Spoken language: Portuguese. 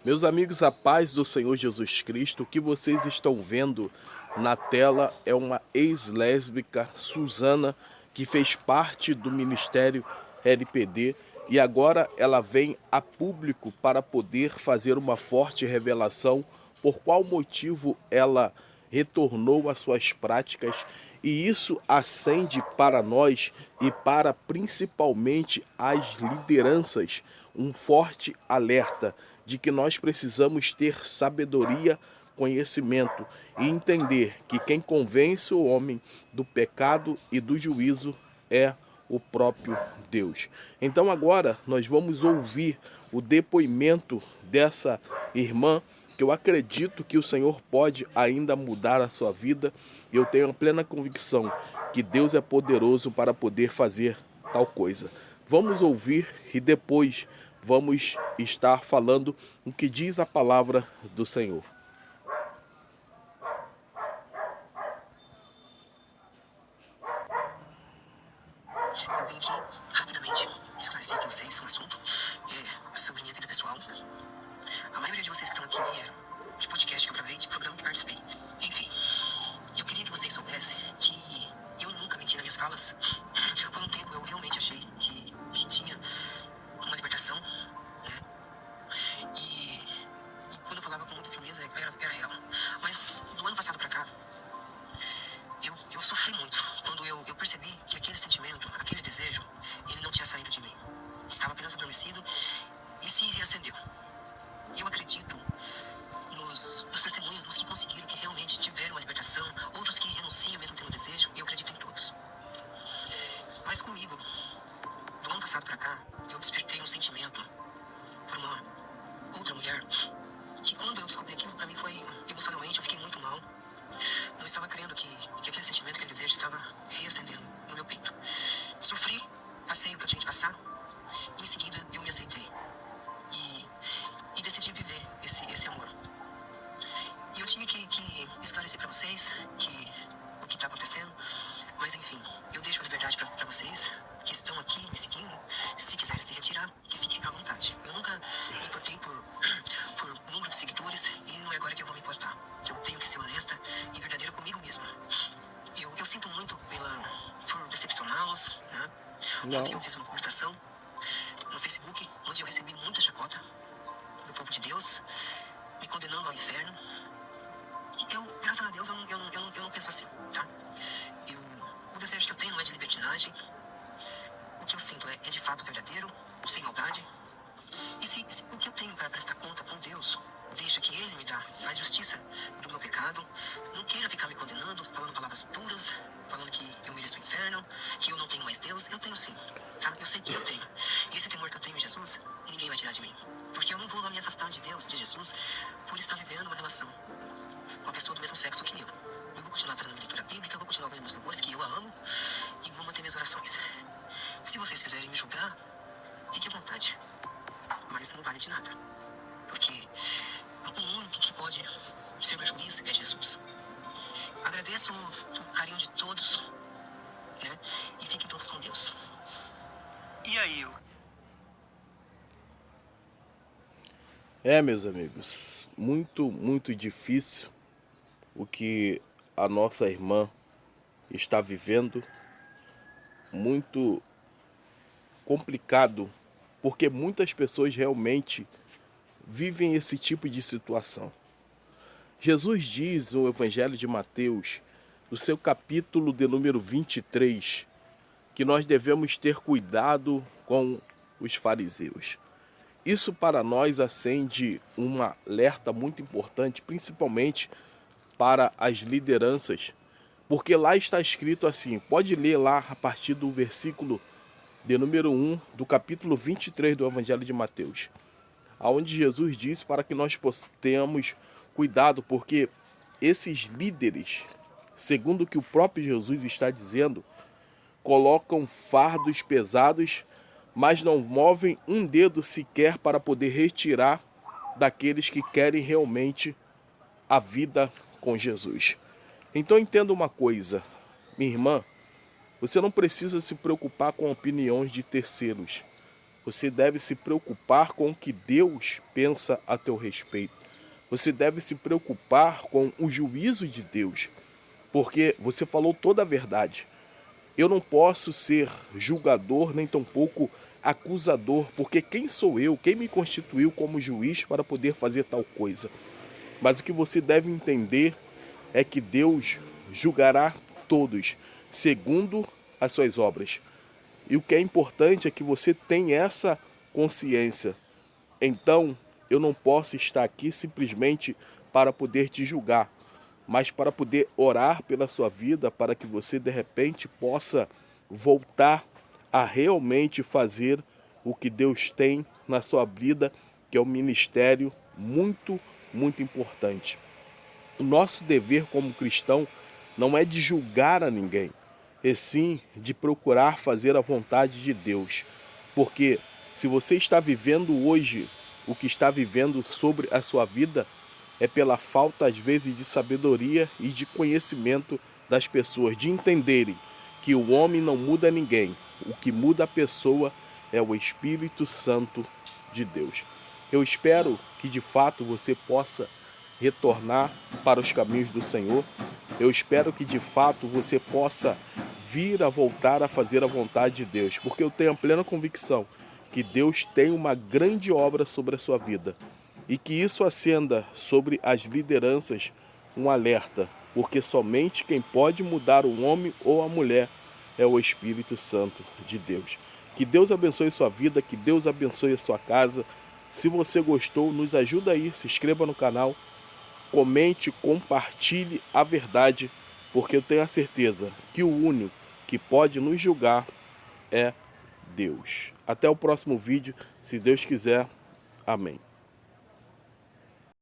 Meus amigos, a paz do Senhor Jesus Cristo, o que vocês estão vendo na tela é uma ex-lésbica, Suzana, que fez parte do Ministério LPD e agora ela vem a público para poder fazer uma forte revelação por qual motivo ela retornou às suas práticas, e isso acende para nós e para principalmente as lideranças um forte alerta de que nós precisamos ter sabedoria, conhecimento e entender que quem convence o homem do pecado e do juízo é o próprio Deus. Então agora nós vamos ouvir o depoimento dessa irmã, que eu acredito que o Senhor pode ainda mudar a sua vida. Eu tenho a plena convicção que Deus é poderoso para poder fazer tal coisa. Vamos ouvir e depois vamos estar falando o que diz a palavra do Senhor. Eu vim aqui rapidamente esclarecer com vocês um assunto sobre minha vida pessoal. A maioria de vocês que estão aqui vieram de podcast que eu gravei, de programa que participei. Enfim, eu queria que vocês soubessem que eu nunca menti nas minhas falas. Por um tempo eu realmente achei que tinha uma libertação, né? E quando eu falava com muita firmeza, era ela. Mas do ano passado pra cá, eu sofri muito quando eu percebi que aquele sentimento, aquele desejo, ele não tinha saído de mim. Estava apenas adormecido e se reacendeu. Eu acredito nos testemunhos, nos que conseguiram, que realmente tiveram uma libertação, outros que renunciam mesmo tendo desejo, e eu acredito em todos. Mas comigo, do ano passado pra cá, eu despertei um sentimento por uma outra mulher, que quando eu descobri aquilo, pra mim foi, emocionalmente, eu fiquei muito mal. Não estava crendo que aquele sentimento, aquele desejo estava reacendendo no meu peito. Sofri, passei o que eu tinha de passar, e em seguida eu me aceitei. E decidi viver esse amor. E eu tinha que esclarecer pra vocês o que tá acontecendo. Mas enfim, eu deixo a liberdade pra vocês que estão aqui me seguindo. Se quiserem se retirar, que fiquem à vontade. Eu nunca me importei por número de seguidores, e não é agora que eu vou me importar. Eu tenho que ser honesta e verdadeira comigo mesma. Eu sinto muito por decepcioná-los, né? Ontem eu fiz uma publicação no Facebook, onde eu recebi muita chacota do povo de Deus, me condenando ao inferno. E eu, graças a Deus, eu não penso assim, tá? O desejo que eu tenho não é de libertinagem. O que eu sinto é de fato verdadeiro, sem maldade. E se o que eu tenho para prestar conta com Deus, deixa que Ele me dá, faz justiça do meu pecado. Não queira ficar me condenando, falando palavras puras, falando que eu mereço o inferno, que eu não tenho mais Deus. Eu tenho sim, tá? Eu sei que eu tenho. E esse temor que eu tenho em Jesus, ninguém vai tirar de mim. Porque eu não vou me afastar de Deus, de Jesus, por estar vivendo uma relação com uma pessoa do mesmo sexo que eu. Eu vou continuar fazendo minha leitura bíblica, vou continuar ouvindo meus louvores, que eu a amo, e vou manter minhas orações. Se vocês quiserem me julgar, fique à vontade. Mas não vale de nada. Porque o único que pode ser meu juiz é Jesus. Agradeço o carinho de todos, né? E fiquem todos com Deus. E aí, Meus amigos, muito difícil o que a nossa irmã está vivendo, muito complicado, porque muitas pessoas realmente vivem esse tipo de situação. Jesus diz no Evangelho de Mateus, no seu capítulo de número 23, que nós devemos ter cuidado com os fariseus. Isso para nós acende um alerta muito importante, principalmente para as lideranças, porque lá está escrito assim, pode ler lá a partir do versículo de número 1 do capítulo 23 do Evangelho de Mateus, aonde Jesus diz para que nós tenhamos cuidado, porque esses líderes, segundo o que o próprio Jesus está dizendo, colocam fardos pesados, mas não movem um dedo sequer para poder retirar daqueles que querem realmente a vida com Jesus. Então entenda uma coisa, minha irmã, você não precisa se preocupar com opiniões de terceiros. Você deve se preocupar com o que Deus pensa a teu respeito. Você deve se preocupar com o juízo de Deus, porque você falou toda a verdade. Eu não posso ser julgador, nem tampouco acusador, porque quem sou eu? Quem me constituiu como juiz para poder fazer tal coisa? Mas o que você deve entender é que Deus julgará todos, segundo as suas obras. E o que é importante é que você tenha essa consciência. Então, eu não posso estar aqui simplesmente para poder te julgar, mas para poder orar pela sua vida, para que você de repente possa voltar a realmente fazer o que Deus tem na sua vida, que é um ministério muito importante. O nosso dever como cristão não é de julgar a ninguém, e sim de procurar fazer a vontade de Deus. Porque se você está vivendo hoje o que está vivendo sobre a sua vida, é pela falta, às vezes, de sabedoria e de conhecimento das pessoas, de entenderem que o homem não muda ninguém. O que muda a pessoa é o Espírito Santo de Deus. Eu espero que, de fato, você possa retornar para os caminhos do Senhor. Eu espero que, de fato, você possa vir a voltar a fazer a vontade de Deus, porque eu tenho a plena convicção que Deus tem uma grande obra sobre a sua vida e que isso acenda sobre as lideranças um alerta, porque somente quem pode mudar o homem ou a mulher é o Espírito Santo de Deus. Que Deus abençoe sua vida, que Deus abençoe a sua casa. Se você gostou, nos ajuda aí, se inscreva no canal, comente, compartilhe a verdade, porque eu tenho a certeza que o único que pode nos julgar é Deus. Até o próximo vídeo, se Deus quiser. Amém.